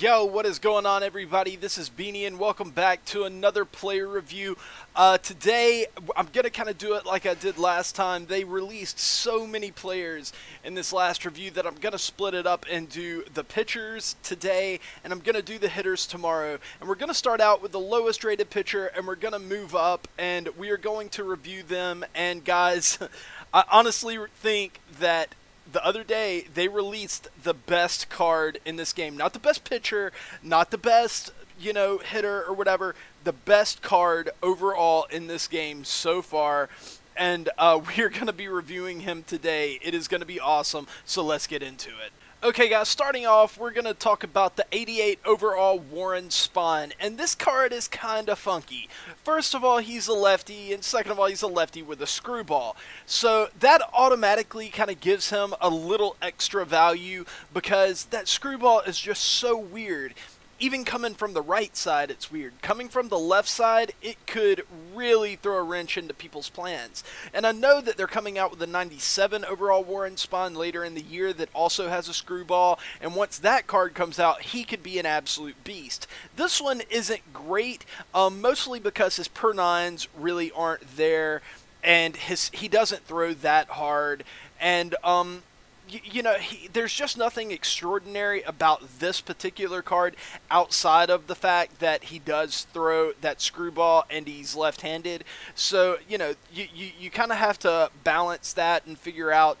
Yo, what is going on, everybody? This is Beanie, and welcome back to another player review. Today, I'm going to kind of do it like I did last time. They released so many players in this last review that I'm going to split it up and do the pitchers today, and I'm going to do the hitters tomorrow. And we're going to start out with the lowest rated pitcher, and we're going to move up, and we are going to review them. And guys, I honestly think that the other day, they released the best card in this game. Not the best pitcher, not the best, hitter or whatever. The best card overall in this game so far. And we're going to be reviewing him today. It is going to be awesome, so let's get into it. Okay guys, starting off, we're going to talk about the 88 overall Warren Spahn, and this card is kind of funky. First of all, he's a lefty, and second of all, he's a lefty with a screwball. So that automatically kind of gives him a little extra value because that screwball is just so weird. Even coming from the right side, it's weird. Coming from the left side, it could really throw a wrench into people's plans. And I know that they're coming out with a 97 overall Warren Spahn later in the year that also has a screwball. And once that card comes out, he could be an absolute beast. This one isn't great, mostly because his per nines really aren't there. And he doesn't throw that hard. And, there's just nothing extraordinary about this particular card outside of the fact that he does throw that screwball and he's left-handed. So, you kind of have to balance that and figure out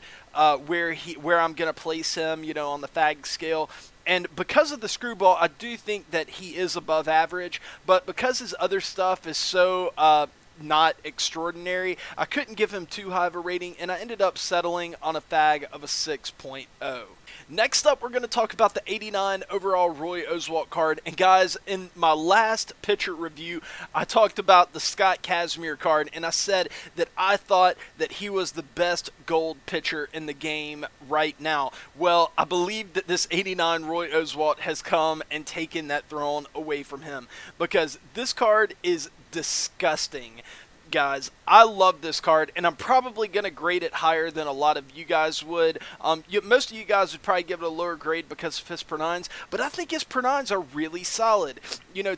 where I'm going to place him, on the fag scale. And because of the screwball, I do think that he is above average, but because his other stuff is so not extraordinary, I couldn't give him too high of a rating, and I ended up settling on a fag of a 6.0. Next up, we're going to talk about the 89 overall Roy Oswalt card. And guys, in my last pitcher review, I talked about the Scott Kazmir card, and I said that I thought that he was the best gold pitcher in the game right now. Well, I believe that this 89 Roy Oswalt has come and taken that throne away from him, because this card is disgusting. Guys, I love this card, and I'm probably going to grade it higher than a lot of you guys would. Most of you guys would probably give it a lower grade because of his per nines, but I think his per nines are really solid.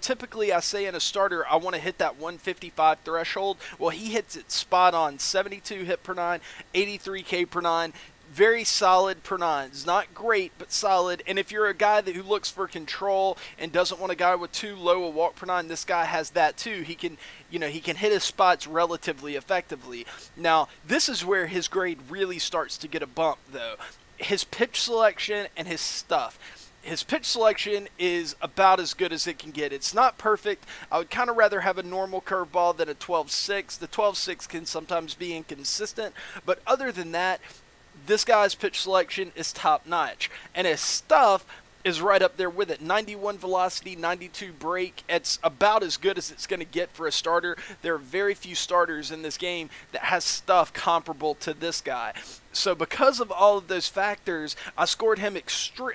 Typically I say in a starter, I want to hit that 155 threshold. Well, he hits it spot on. 72 hit per nine, 83K per nine. Very solid per nines. Not great, but solid. And if you're a guy who looks for control and doesn't want a guy with too low a walk per nine, this guy has that too. He can, he can hit his spots relatively effectively. Now, this is where his grade really starts to get a bump, though. His pitch selection and his stuff. His pitch selection is about as good as it can get. It's not perfect. I would kind of rather have a normal curveball than a 12-6. The 12-6 can sometimes be inconsistent, but other than that, this guy's pitch selection is top-notch, and his stuff is right up there with it. 91 velocity, 92 break. It's about as good as it's going to get for a starter. There are very few starters in this game that has stuff comparable to this guy. So because of all of those factors, I scored him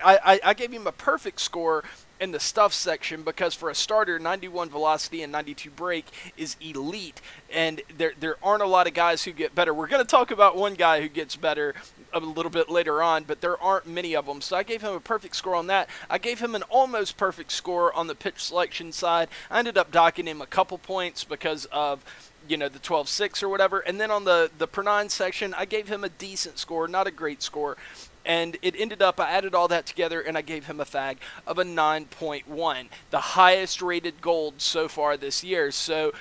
I gave him a perfect score in the stuff section, because for a starter, 91 velocity and 92 break is elite, and there aren't a lot of guys who get better. We're going to talk about one guy who gets better a little bit later on, but there aren't many of them. So I gave him a perfect score on that. I gave him an almost perfect score on the pitch selection side. I ended up docking him a couple points because of the 12-6 or whatever. And then on the per nine section, I gave him a decent score, not a great score. And it ended up, I added all that together, and I gave him a fag of a 9.1, the highest rated gold so far this year. So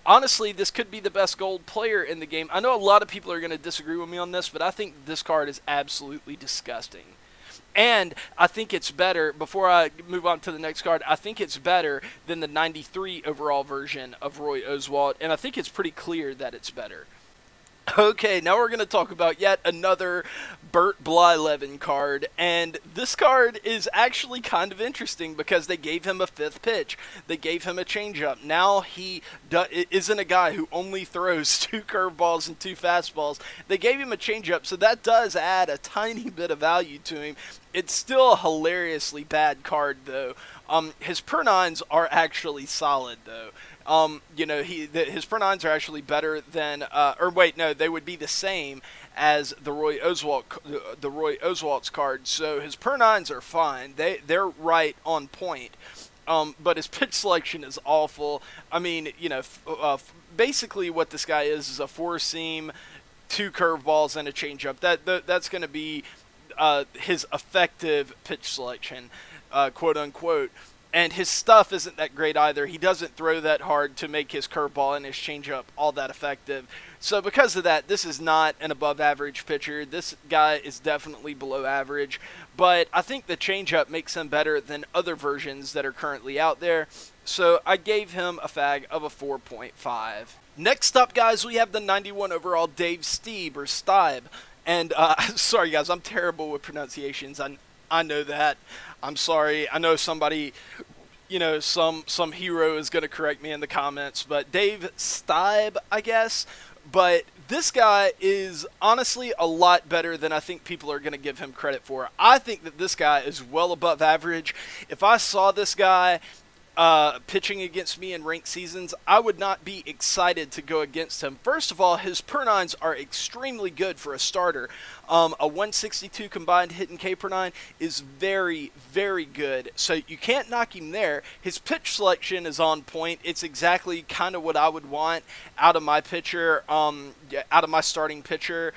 honestly, this could be the best gold player in the game. I know a lot of people are going to disagree with me on this, but I think this card is absolutely disgusting. And I think it's better, before I move on to the next card, I think it's better than the 93 overall version of Roy Oswalt, and I think it's pretty clear that it's better. Okay, now we're going to talk about yet another Bert Blyleven card, and this card is actually kind of interesting because they gave him a fifth pitch. They gave him a changeup. Now he isn't a guy who only throws 2 curveballs and 2 fastballs. They gave him a changeup, so that does add a tiny bit of value to him. It's still a hilariously bad card, though. His per nines are actually solid, though. You know, his per nines are actually better than, or wait, no, they would be the same as the Roy Oswalt's card. So his per nines are fine. They're right on point. But his pitch selection is awful. I mean, you know, basically what this guy is a four-seam, 2 curveballs, and a changeup. That's going to be his effective pitch selection, quote unquote. And his stuff isn't that great either. He doesn't throw that hard to make his curveball and his changeup all that effective. So because of that, this is not an above-average pitcher. This guy is definitely below average. But I think the changeup makes him better than other versions that are currently out there. So I gave him a fag of a 4.5. Next up, guys, we have the 91 overall Dave Stieb, or Stieb. And sorry, guys, I'm terrible with pronunciations. I know that. I'm sorry. I know somebody, you know, some hero is going to correct me in the comments. But Dave Stieb, I guess. But this guy is honestly a lot better than I think people are going to give him credit for. I think that this guy is well above average. If I saw this guy pitching against me in ranked seasons, I would not be excited to go against him. First of all, his per nines are extremely good for a starter. A 162 combined hit and K per nine is very, very good. So you can't knock him there. His pitch selection is on point. It's exactly kind of what I would want out of my pitcher, out of my starting pitcher.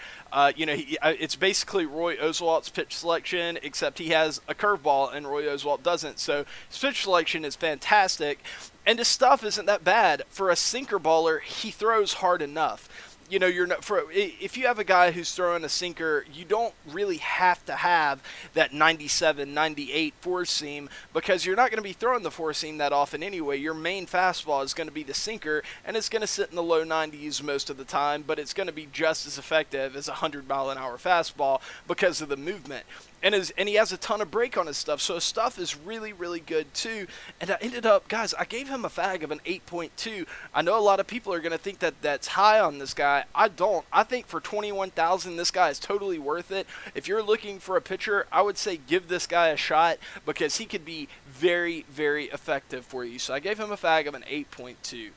You know, it's basically Roy Oswalt's pitch selection, except he has a curveball and Roy Oswalt doesn't. So his pitch selection is fantastic, and his stuff isn't that bad. For a sinker baller, he throws hard enough. You know, if you have a guy who's throwing a sinker, you don't really have to have that 97, 98 four-seam, because you're not going to be throwing the four-seam that often anyway. Your main fastball is going to be the sinker, and it's going to sit in the low 90s most of the time, but it's going to be just as effective as a 100-mile-an-hour fastball because of the movement. And he has a ton of break on his stuff, so his stuff is really, really good too. And I ended up, guys, I gave him a fag of an 8.2. I know a lot of people are going to think that that's high on this guy. I don't. I think for $21,000, this guy is totally worth it. If you're looking for a pitcher, I would say give this guy a shot, because he could be very, very effective for you. So I gave him a fag of an 8.2.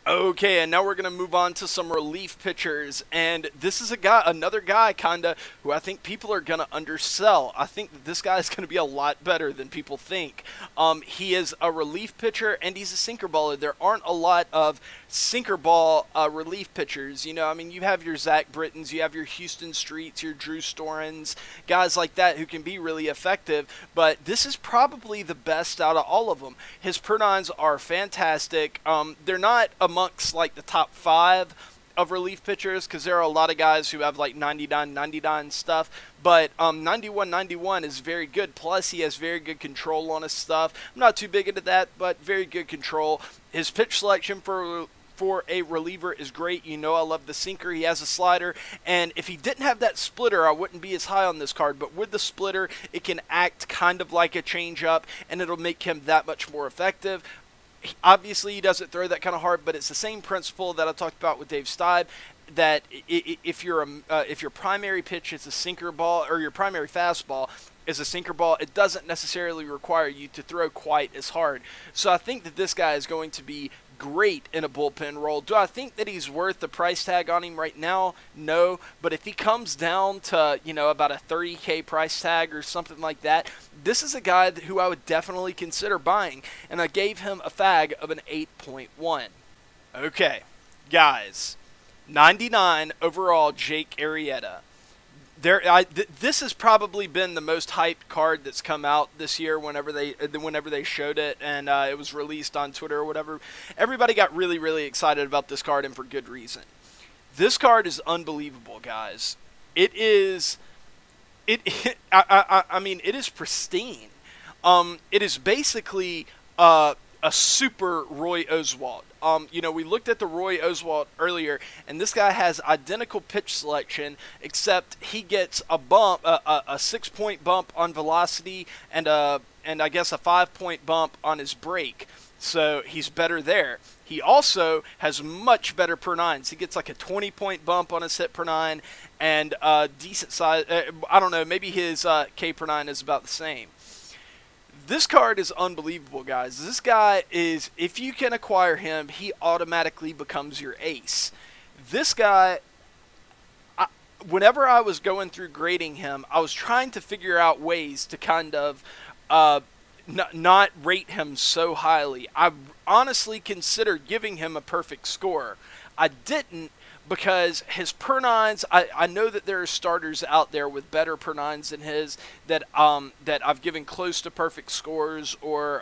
Okay, and now we're going to move on to some relief pitchers, and this is another guy kinda who I think people are going to undersell. I think that this guy is going to be a lot better than people think. He is a relief pitcher, and he's a sinker baller. There aren't a lot of sinker ball relief pitchers. You know, I mean, you have your Zach Brittons, you have your Houston Streets, your Drew Storins, guys like that who can be really effective, but this is probably the best out of all of them. His per nines are fantastic. They're not amongst like the top 5 of relief pitchers, because there are a lot of guys who have like 99 stuff, but 91 is very good. Plus he has very good control on his stuff. I'm not too big into that, but very good control. His pitch selection for a reliever is great. You know, I love the sinker. He has a slider, and if he didn't have that splitter, I wouldn't be as high on this card, but with the splitter, it can act kind of like a changeup, and it'll make him that much more effective. Obviously, he doesn't throw that kind of hard, but it's the same principle that I talked about with Dave Stieb, that if your primary pitch is a sinker ball, or your primary fastball is a sinker ball, it doesn't necessarily require you to throw quite as hard. So I think that this guy is going to be great in a bullpen role. Do I think that he's worth the price tag on him right now? No, but if he comes down to, you know, about a $30K price tag or something like that, this is a guy who I would definitely consider buying, and I gave him a fag of an 8.1. Okay, guys, 99 overall Jake Arrieta. This has probably been the most hyped card that's come out this year. Whenever they showed it and it was released on Twitter or whatever, everybody got really, really excited about this card, and for good reason. This card is unbelievable, guys. It is. I mean, it is pristine. It is basically a super Roy Oswalt. You know, we looked at the Roy Oswalt earlier, and this guy has identical pitch selection, except he gets a bump, a 6-point bump on velocity, and I guess a 5-point bump on his break. So he's better there. He also has much better per nines. He gets like a 20-point bump on his hit per nine, and decent size. I don't know, maybe his K per nine is about the same. This card is unbelievable, guys. This guy is, if you can acquire him, he automatically becomes your ace. This guy, whenever I was going through grading him, I was trying to figure out ways to kind of not rate him so highly. I honestly considered giving him a perfect score. I didn't, because his per nines, I know that there are starters out there with better per nines than his that I've given close to perfect scores, or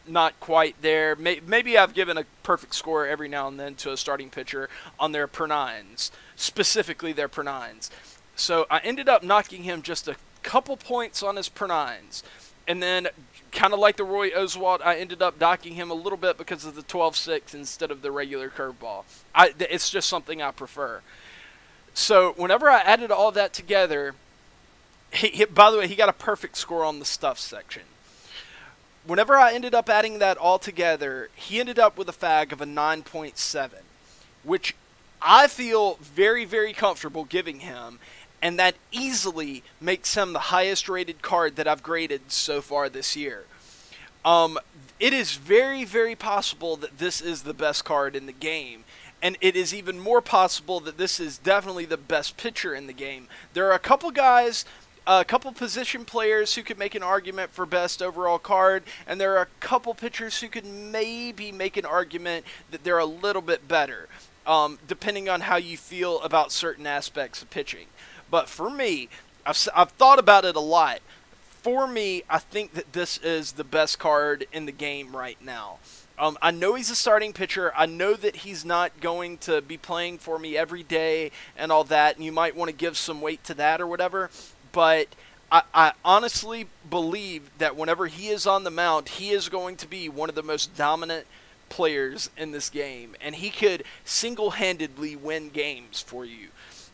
not quite there. Maybe I've given a perfect score every now and then to a starting pitcher on their per nines, specifically their per nines. So I ended up knocking him just a couple points on his per nines, and then, kind of like the Roy Oswalt, I ended up docking him a little bit because of the 12-6 instead of the regular curveball. It's just something I prefer. So whenever I added all that together, by the way, he got a perfect score on the stuff section. Whenever I ended up adding that all together, he ended up with a FAG of a 9.7, which I feel very, very comfortable giving him. And that easily makes him the highest rated card that I've graded so far this year. It is very, very possible that this is the best card in the game. And it is even more possible that this is definitely the best pitcher in the game. There are a couple guys, a couple position players who could make an argument for best overall card. And there are a couple pitchers who could maybe make an argument that they're a little bit better, depending on how you feel about certain aspects of pitching. But for me, I've thought about it a lot. For me, I think that this is the best card in the game right now. I know he's a starting pitcher. I know that he's not going to be playing for me every day and all that, and you might want to give some weight to that or whatever. But I honestly believe that whenever he is on the mound, he is going to be one of the most dominant players in this game, and he could single-handedly win games for you.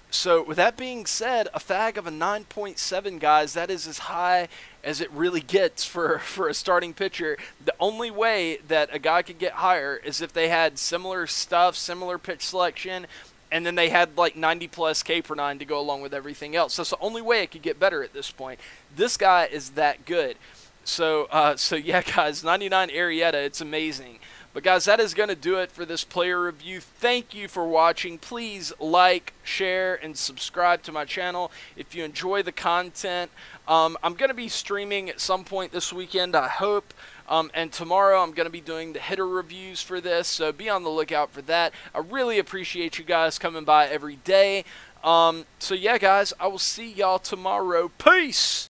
So with that being said, a FAG of a 9.7, guys, that is as high as it really gets for a starting pitcher. The only way that a guy could get higher is if they had similar stuff, similar pitch selection, and then they had like 90+ K per 9 to go along with everything else. That's the only way it could get better at this point. This guy is that good. So yeah, guys, 99 Arietta, it's amazing. But guys, that is going to do it for this player review. Thank you for watching. Please like, share, and subscribe to my channel if you enjoy the content. I'm going to be streaming at some point this weekend, I hope. And tomorrow I'm going to be doing the hitter reviews for this, so be on the lookout for that. I really appreciate you guys coming by every day. So yeah, guys, I will see y'all tomorrow. Peace!